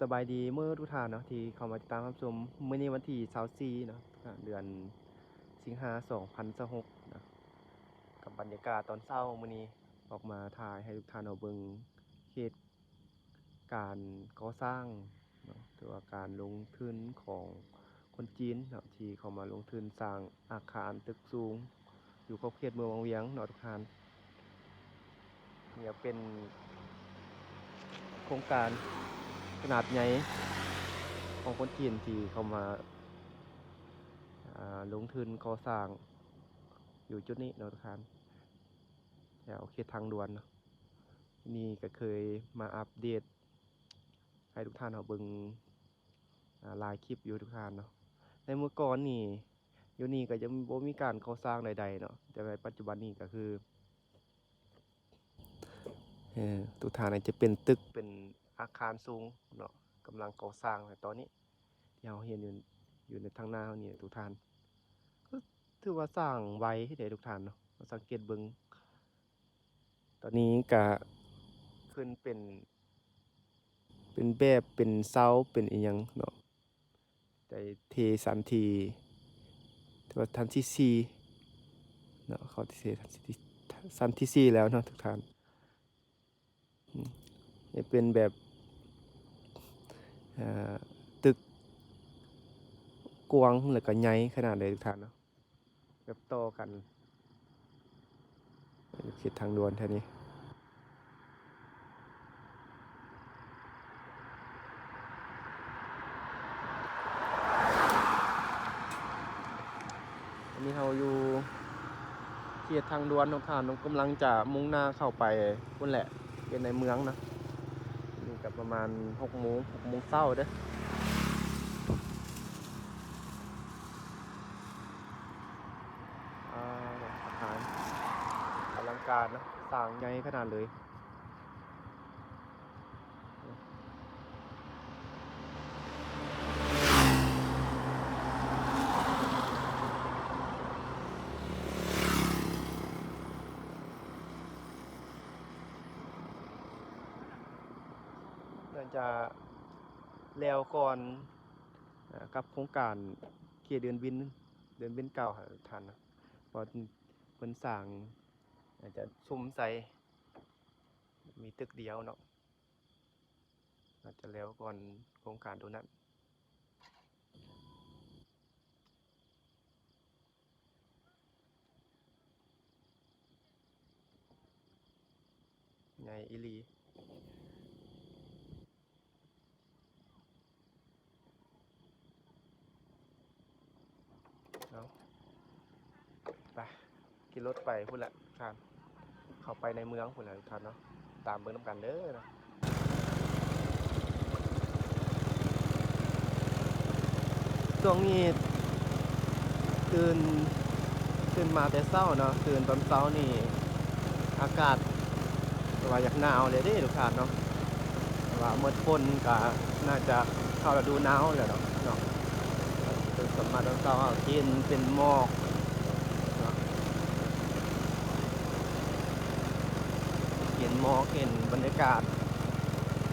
สบายดีเมื่อทุกท่านเนาะที่เข้ามาติดตามรับชมมื้อนี้วันที่24เนาะเดือนสิงหา2026เนาะกับบรรยากาศตอนเช้ามื้อนี้ออกมาถ่ายให้ทุกท่านเอาเบิ่งเหตุการณ์ก่อสร้างเนาะหรือว่าการลงทุนของคนจีนเนาะที่เข้ามาลงทุนสร้างอาคารตึกสูงอยู่ขอบเขตเมืองวังเวียงเนาะทุกท่านเนี่ยเป็นโครงการขนาดใหญ่ของคนจีนที่เข้ามาลงทุนก่อสร้างอยู่จุดนี้เนาะทุกท่านแถวเขตทางด่วนเนาะนี่ก็เคยมาอัปเดตให้ทุกท่านเอาเบิ่งหลายคลิปอยู่ทุกท่านเนาะในเมื่อก่อนนี่อยู่นี่ก็จะบ่มีการก่อสร้างใดๆเนาะแต่ในปัจจุบันนี้ก็คือทุกท่านอาจจะเป็นตึกเป็นอาคารสูงเนาะกำลังก่อสร้างในตอนนี้ที่เราเห็นอยู่ในทางหน้าเรานี่ทุกท่านก็ถือว่าสร้างไวให้ได้ทุกท่านเนาะสังเกตเบิ่งตอนนี้ก็ขึ้นเป็นแบบเป็นเสาเป็นอีหยังเนาะแต่เทสันทีถือว่าทันที่4เนาะเขาที่สันที่4แล้วเนาะทุกท่านนี่เป็นแบบตึกกว้างแล้วก็ใหญ่ขนาดใดทุกท่านเนาะแบบต่อกันเขตทางด่วนแถวนี้อันนี้เราอยู่เขตทางด่วนทุกท่านกำลังจะมุ่งหน้าเข้าไปพุ่นแหละเป็นในเมืองนะนี่ก็ประมาณ6 โมงเช้าเด้ออาหารอลังการนะสร้างใหญ่ขนาดเลยน่าจะแล้วก่อนกับโครงการเขตเดินบินเก่าหาท่านนะเพราะเพิ่นสร้างอาจจะซุ่มใส่มีตึกเดียวเนาะอาจจะแล้วก่อนโครงการตัวนั้นใหญ่อีหลีเนาะไปขี่รถไปพุ่นละท่านเข้าไปในเมืองพุ่นละท่านเนาะตามเบิ่งนำกันเด้อเนาะช่วงนี้ตื่นมาแต่เช้าเนาะตื่นตอนเช้านี่อากาศว่าอยากหนาวเลยเด้ทุกท่านเนาะว่าเมื่อฝนก็น่าจะเข้าฤดูหนาวแล้วเนาะตื่นมาตอนเช้ากินเป็นหมอกเนาะเห็นหมอกเห็นบรรยากาศ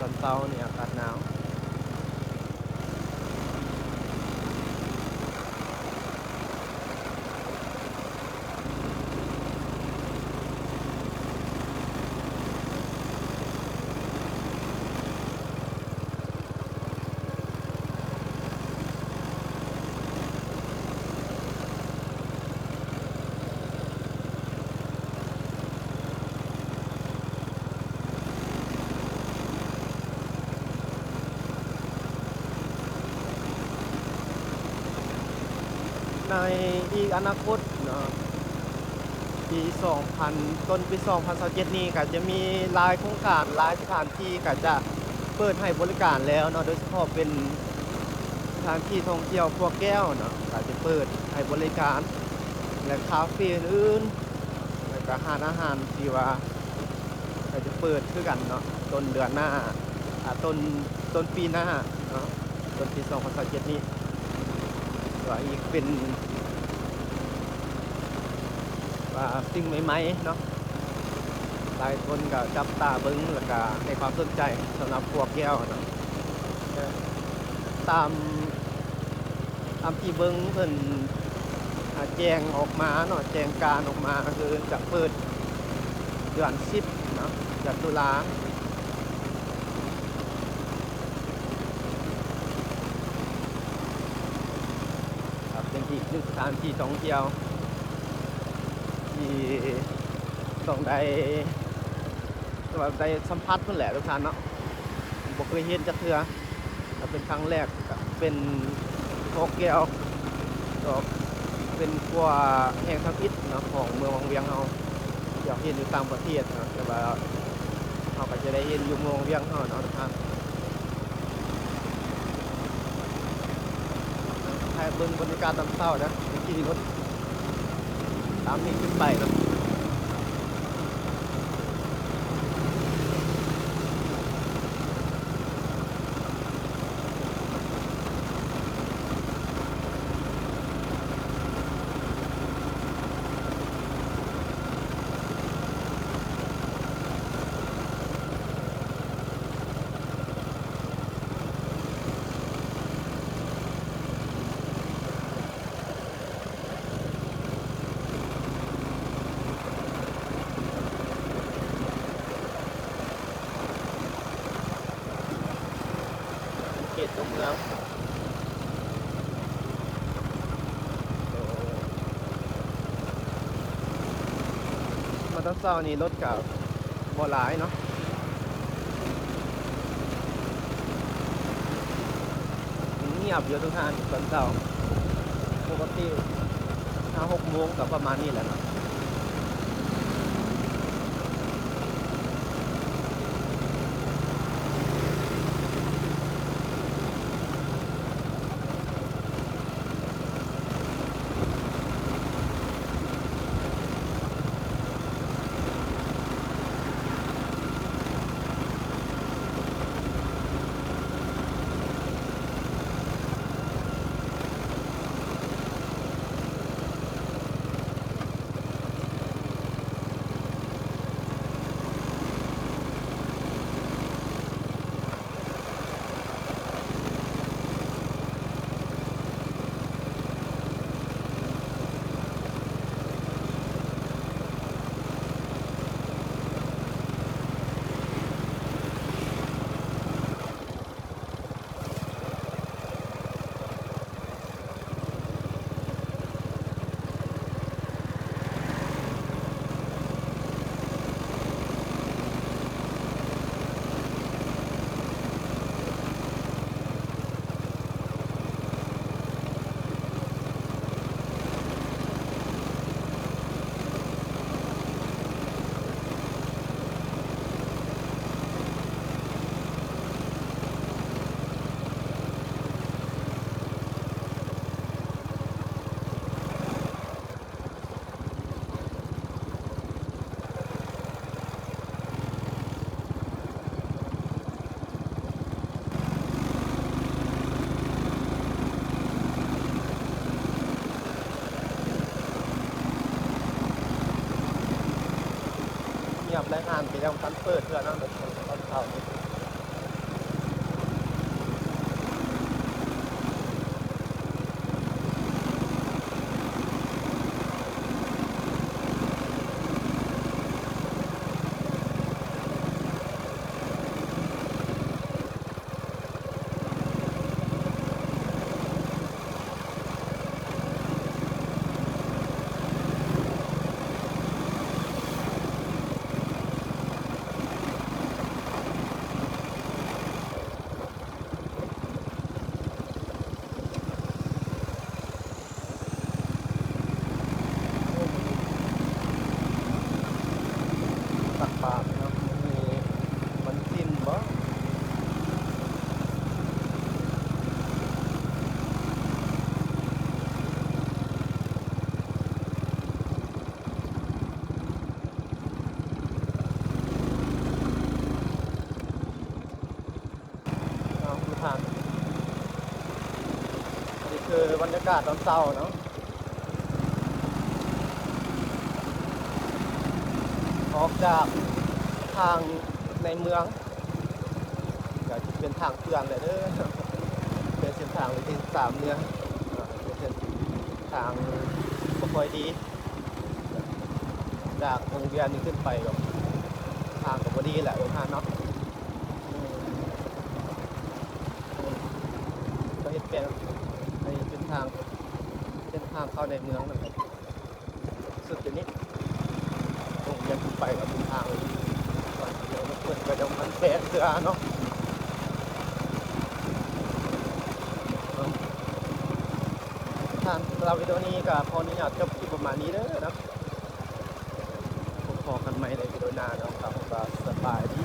ตอนเช้านี่อากาศหนาวในอีกอนาคตเนาะปี2000ต้นปี2027นี้ก็จะมีหลายโครงการหลายสถานที่ก็จะเปิดให้บริการแล้วเนาะโดยเฉพาะเป็นสถานที่ท่องเที่ยวพวกแก้วเนาะก็จะเปิดให้บริการและคาเฟ่อื่นๆแล้วก็ร้านอาหารที่ว่าก็จะเปิดคือกันเนาะต้นเดือนหน้าต้นปีหน้าเนาะต้นปี2027นี้ก็อีกเป็นว่าสิ่งใหม่ๆเนาะหลายคนก็จับตาเบิ้งแล้วก็ให้ความสนใจสำหรับพวกแก้วเนาะใน ตามที่เบิ้งเพิ่นแจ้งออกมาเนาะแจ้งการออกมาคือจะเปิดเดือน10เนาะเดือนตุลาครับเป็นอีกหนึ่งสถานที่ท่องเที่ยวที่ต้องได้สัมผัสเพิ่นแหละทุกท่านเนาะบ่เคยเห็นจักเทื่อเป็นครั้งแรกก็เป็นโตเกียวก็เป็นกว่าแห่งทำอิฐเนาะของเมืองวังเวียงเฮาอยากเห็นอยู่ต่างประเทศนะแต่ว่าเฮาก็จะได้เห็นอยู่เมืองวังเวียงเฮาเนาะทุกท่านถ่ายเบิ่งบรรยากาศตอนเช้านะขี่รถตามนี้ขึ้นไปเนาะเขตตัวเมืองมาตอนเช้านี่รถก็บ่หลายเนาะเงียบอยู่ทุกท่านตอนเช้าปกติ5-6 โมงก็ประมาณนี้แหละเนาะเงียบและงานไปยังทันเปิดเพื่อนั่งรถตอนเช้านี่ตักบาตรเนาะมีมันสิ้นบ่เอาทุกท่านนี่คือบรรยากาศตอนเช้าเนาะออกจากทางในเมือง ก็จะเป็นทางเตือนเลยเด้อเป็นเส้นทางเลยที่สามเนื้อเป็นเส้นทางบ่ค่อยดีจากวงเวียนนี้ขึ้นไปกับทางกับบ่ดีแหละทางเนาะก็เห็นแปลงให้เป็นทางเข้าในเมืองนะครับสุดอยู่นี้วงเวียนขึ้นไปกับเป็นทางก่อนเดี๋ยวมันเปิดก็จะมันแปะเสือเนาะทางเราวิดีโอนี้ก็ขออนุญาตจบที่ประมาณนี้เด้อนะพบกันใหม่ในวิดีโอหน้าเนาะครับก็สบายดี